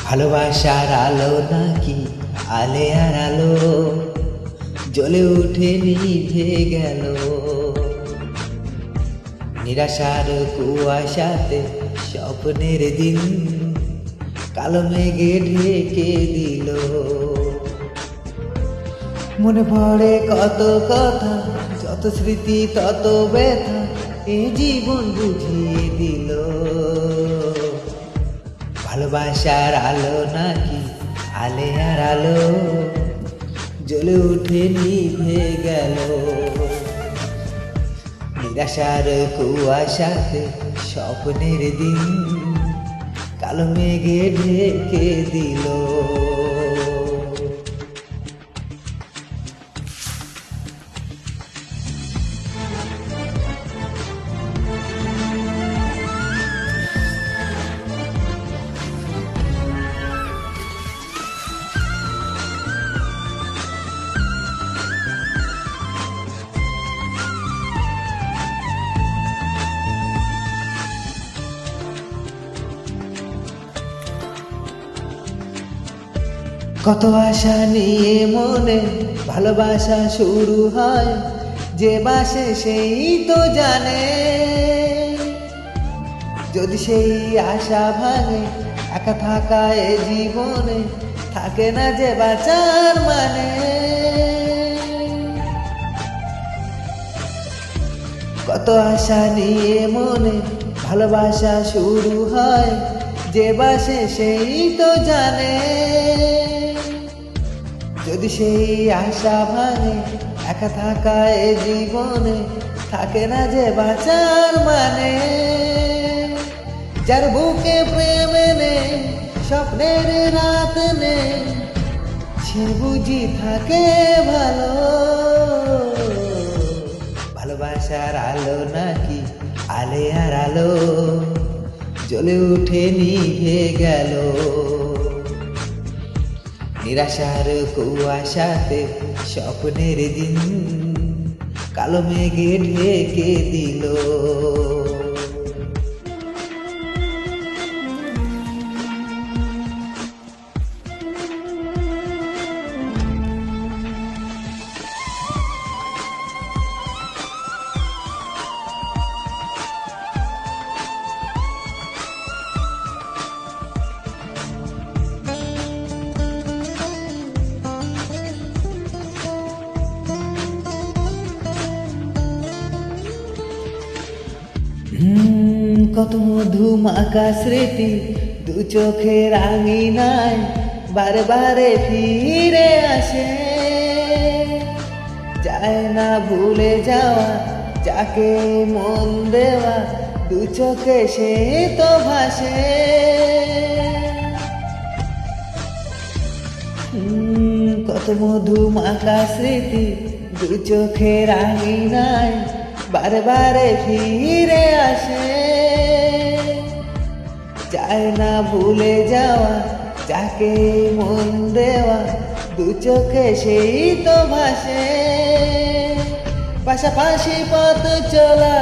ভালোবাসার আলো নাকি আলে আর আলো, জ্বলে উঠে নিভে গেল। নিরাশার কুয়াশাতে স্বপ্নের দিন কালো মেঘে ঢেকে দিল। মনে পড়ে কত কথা, যত স্মৃতি তত ব্যথা, এ জীবন বুঝিয়ে দিল। ভালোবাসার আলো নাকি আলে আর আলো, জ্বলে উঠে নিভে গেল। নিরাশার কুয়াশাতে স্বপ্নের দিন কালো মেঘে ঢেকে দিল। কত আশা নিয়ে মনে ভালোবাসা শুরু হয়, যে বাসে সেই তো জানে। যদি সেই আশা ভাঙে, একা থাকা এ জীবনে থাকে না যে বাঁচার মানে। কত আশা নিয়ে মনে ভালোবাসা শুরু হয়, যে বাসে সেই তো জানে। যদি সেই আশা ভাঙে, একা থাকা এ জীবনে থাকে না যে বাঁচার মানে। যার বুকে প্রেম নেই, স্বপ্নের রাত নেই, সে বুঝি থাকে ভালো। ভালোবাসার আলো নাকি আলে আর আলো, জ্বলে উঠে নিভে গেল। নিরাশার কুয়াশাতে স্বপ্নের দিন কালো মেঘে ঢেকে দিল। কত মধুমাখা স্মৃতি দু চোখের আঙিনায় বারে বারে ফিরে আসে। যায় না ভুলে যাওয়া যাকে মন দেওয়া, দু চোখে সে তো ভাসে। কত মধুমাখা স্মৃতি দু চোখের আঙিনায় বারে বারে ফিরে আসে। যায় না ভুলে যাওয়া যাকে মন দেওয়া, দু চোখে সেই তো ভাসে। পাশাপাশি পথ চলা,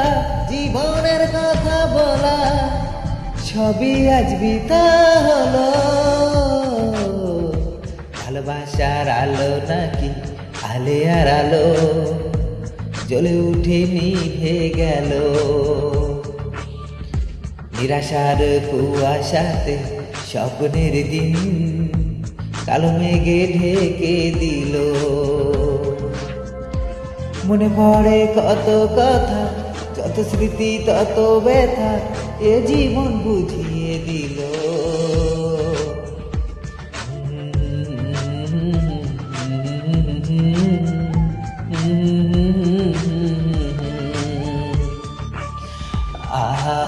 জীবনের কথা বলা, সবই আজ বৃথা হলো। ভালোবাসার আলো নাকি আলে আর আলো, জ্বলে উঠে নিভে গেল। নিরাশার কুয়াশাতে স্বপ্নের দিন কালো মেঘে ঢেকে দিল। মনে পড়ে কত কথা, যত স্মৃতি তত ব্যথা, এ জীবন বুঝিয়ে দিল। আহা